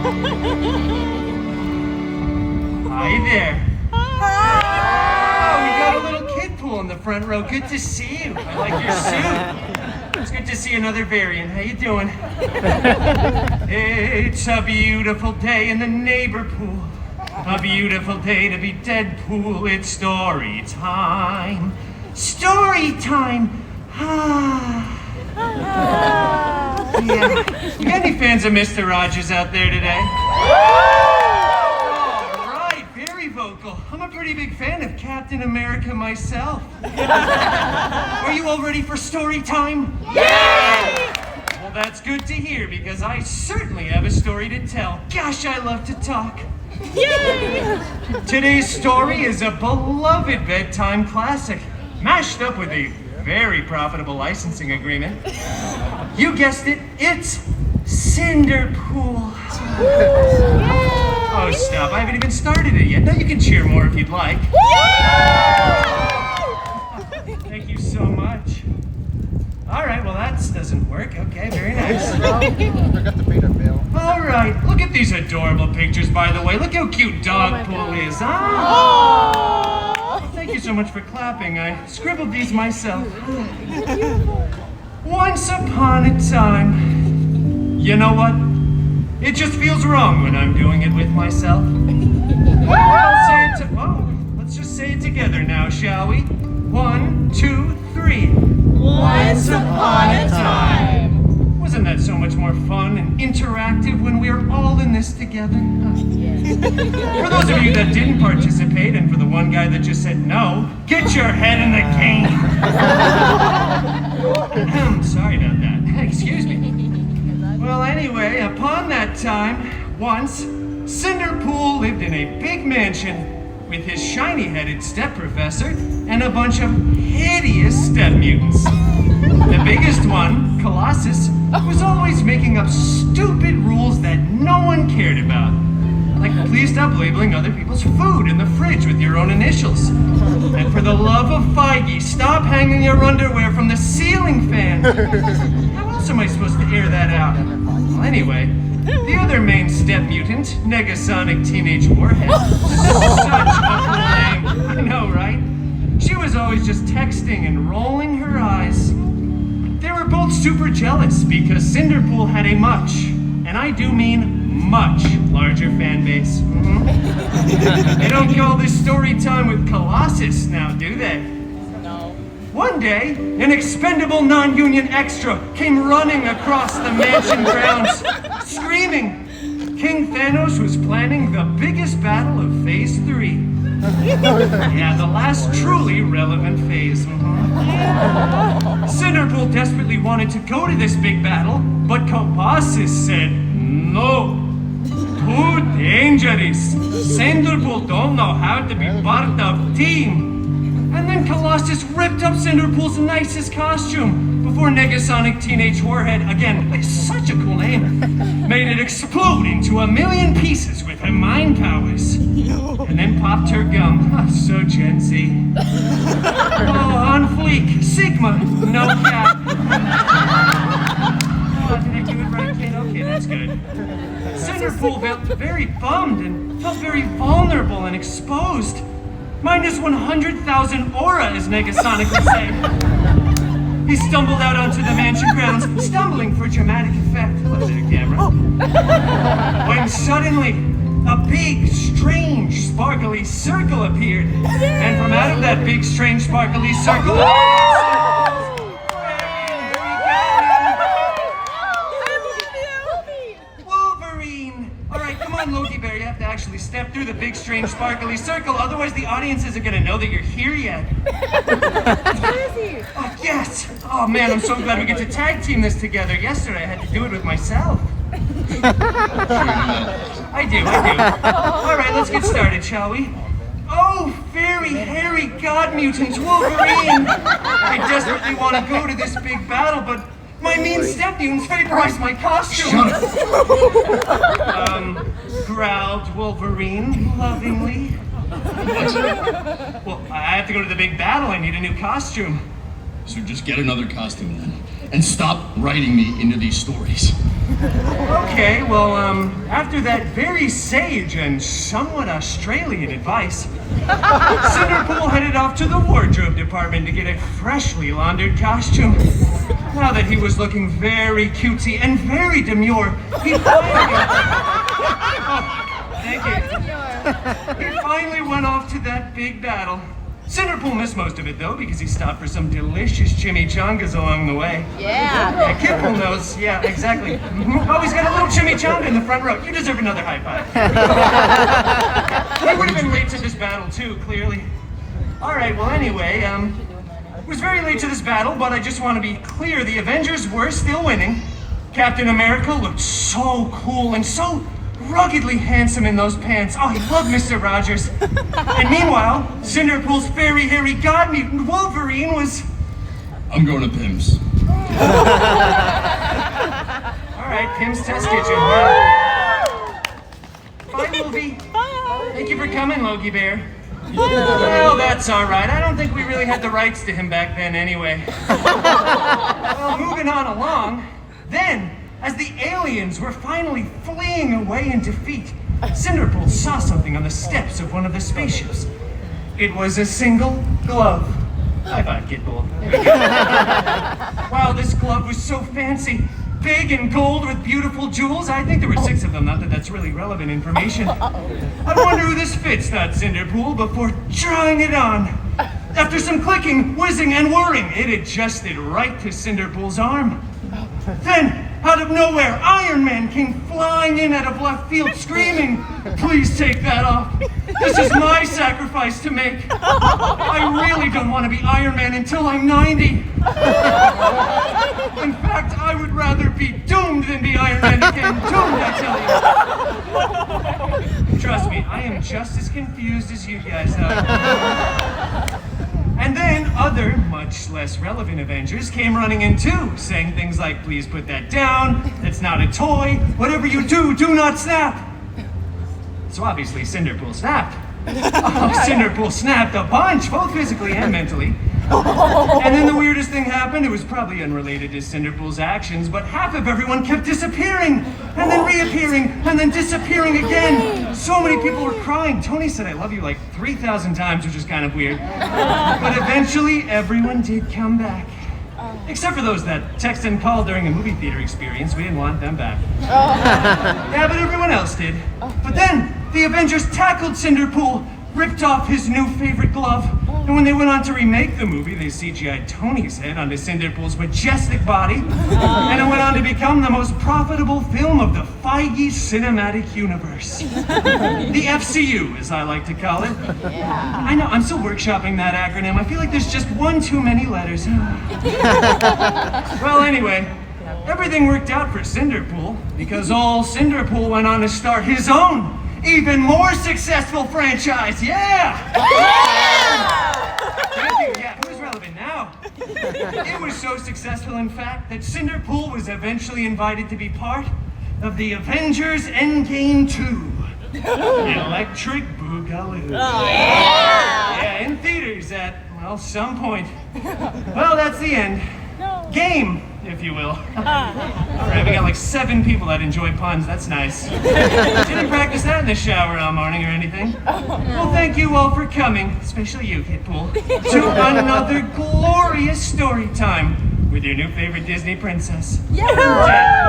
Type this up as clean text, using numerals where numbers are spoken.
Hi there. Oh, we got a little kid pool in the front row. Good to see you. I like your suit. It's good to see another variant. How you doing? It's a beautiful day in the neighbor pool. A beautiful day to be Deadpool. It's story time. Story time. Yeah. You got any fans of Mr. Rogers out there today? All right, very vocal. I'm a pretty big fan of Captain America myself. Are you all ready for story time? Yay! Well, that's good to hear because I certainly have a story to tell. Gosh, I love to talk. Yay! Today's story is a beloved bedtime classic, mashed up with a very profitable licensing agreement. You guessed it, it's Cinderpool. Oh, stop, I haven't even started it yet. Now you can cheer more if you'd like. Thank you so much. All right, well that doesn't work. Okay, very nice. I forgot to pay the bill. All right, look at these adorable pictures, by the way. Look how cute Dogpool is. Thank you so much for clapping. I scribbled these myself. Once upon a time. You know what? It just feels wrong when I'm doing it with myself. I'll say it let's just say it together now, shall we? 1, 2, 3. Once upon a time. Wasn't that so much more fun and interactive when we were all in this together? For those of you that didn't participate, and for the one guy that just said no, get your head in the game. Sorry about that. Excuse me. Well, anyway, upon that time, once, Cinderpool lived in a big mansion with his shiny-headed step-professor and a bunch of hideous step-mutants. The biggest one, Colossus, was always making up stupid rules that no one cared about. Like, please stop labeling other people's food in the fridge with your own initials. And for the love of Feige, stop hanging your underwear from the ceiling fan. How else am I supposed to air that out? Well, anyway, the other main step mutant, Negasonic Teenage Warhead. Such a cool name. I know, right? She was always just texting and rolling her eyes. They were both super jealous because Cinderpool had a much, and I do mean much, larger fan base. They don't call this story time with Colossus now, do they? No. One day, an expendable non-union extra came running across the mansion grounds, screaming. King Thanos was planning the biggest battle of Phase 3. Yeah, the last truly relevant phase. Cinderpool desperately wanted to go to this big battle, but Colossus said no. Too dangerous. Cinderpool don't know how to be part of team. And then Colossus ripped up Cinderpool's nicest costume before Negasonic Teenage Warhead, again, it's such a cool name, made it explode into a million pieces with her mind powers. And then popped her gum. Oh, so Gen Z. Oh, on fleek. Sigma. No cap. Oh, did I do it right, kid? Okay, that's good. Cinderpool felt very bummed and felt very vulnerable and exposed. Minus 100,000 aura, as Negasonic would say. He stumbled out onto the mansion grounds, stumbling for dramatic effect. Hello there, camera. When suddenly, a big, strange, sparkly circle appeared. And from out of that big, strange, sparkly circle... Wolverine! Alright, come on, Loki Bear, you have to actually step through the big, strange, sparkly circle, otherwise the audience isn't gonna know that you're here yet. Where is he? Oh, yes! Oh man, I'm so glad we get to tag team this together. Yesterday I had to do it with myself. I do. Alright, let's get started, shall we? Oh, very hairy god mutant Wolverine! I desperately want to go to this big battle, but my mean step mutants vaporized my costume. Growled Wolverine lovingly. Well, I have to go to the big battle. I need a new costume. So just get another costume then, and stop writing me into these stories. Okay, well, after that very sage and somewhat Australian advice, Cinderpool headed off to the wardrobe department to get a freshly laundered costume. Now that he was looking very cutesy and very demure, he finally... Oh, thank you. He finally went off to that big battle. Cinderpool missed most of it, though, because he stopped for some delicious chimichangas along the way. Yeah. Kidpool knows. Yeah, exactly. Oh, he's got a little chimichanga in the front row. You deserve another high five. He would have been late to this battle, too, clearly. All right, well, anyway, was very late to this battle, but I just want to be clear. The Avengers were still winning. Captain America looked so cool and so ruggedly handsome in those pants. Oh, he loved Mr. Rogers. And meanwhile, Cinderpool's fairy hairy god mutant Wolverine was... I'm going to Pim's. All right, Pim's Test Kitchen. Yeah. Bye, Wolvie. Thank you for coming, Logie Bear. Well, that's all right. I don't think we really had the rights to him back then anyway. Well, moving on along, then, as the aliens were finally fleeing away in defeat, Cinderpool saw something on the steps of one of the spaceships. It was a single glove. High five, Kidpool. Wow, this glove was so fancy. Big and gold with beautiful jewels. I think there were 6 of them, not that that's really relevant information. I wonder who this fits, thought Cinderpool, before trying it on. After some clicking, whizzing, and whirring, it adjusted right to Cinderpool's arm. Then, out of nowhere, Iron Man came flying in out of left field screaming, "Please take that off. This is my sacrifice to make. I really don't want to be Iron Man until I'm 90. In fact, I would rather be doomed than be Iron Man again. Doomed, I tell you." Trust me, I am just as confused as you guys are. And then other, much less relevant Avengers came running in too, saying things like, "Please put that down, it's not a toy, whatever you do, do not snap." So obviously Cinderpool snapped. Oh, Cinderpool snapped a bunch, both physically and mentally. And then the weirdest thing happened. It was probably unrelated to Cinderpool's actions, but half of everyone kept disappearing, and then reappearing, and then disappearing again. So many people were crying. Tony said "I love you" like 3,000 times, which is kind of weird. But eventually, everyone did come back. Except for those that text and called during a movie theater experience. We didn't want them back. Yeah, but everyone else did. But then, the Avengers tackled Cinderpool, ripped off his new favorite glove, and when they went on to remake the movie, they CGI'd Tony's head onto Cinderpool's majestic body, and it went on to become the most profitable film of the Feige cinematic universe. The FCU, as I like to call it. I know, I'm still workshopping that acronym. I feel like there's just one too many letters. Well, anyway, everything worked out for Cinderpool, because all Cinderpool went on to start his own, even more successful franchise. Yeah! Thank you. Yeah, who's relevant now? It was so successful, in fact, that Cinderpool was eventually invited to be part of the Avengers Endgame 2. Electric Boogaloo. Yeah, in theaters at, well, some point. Well, that's the end. Game, if you will. All right, we got like 7 people that enjoy puns. That's nice. Didn't practice that in the shower all morning or anything. Well, thank you all for coming, especially you, Kidpool, to another glorious story time with your new favorite Disney princess. Yeah!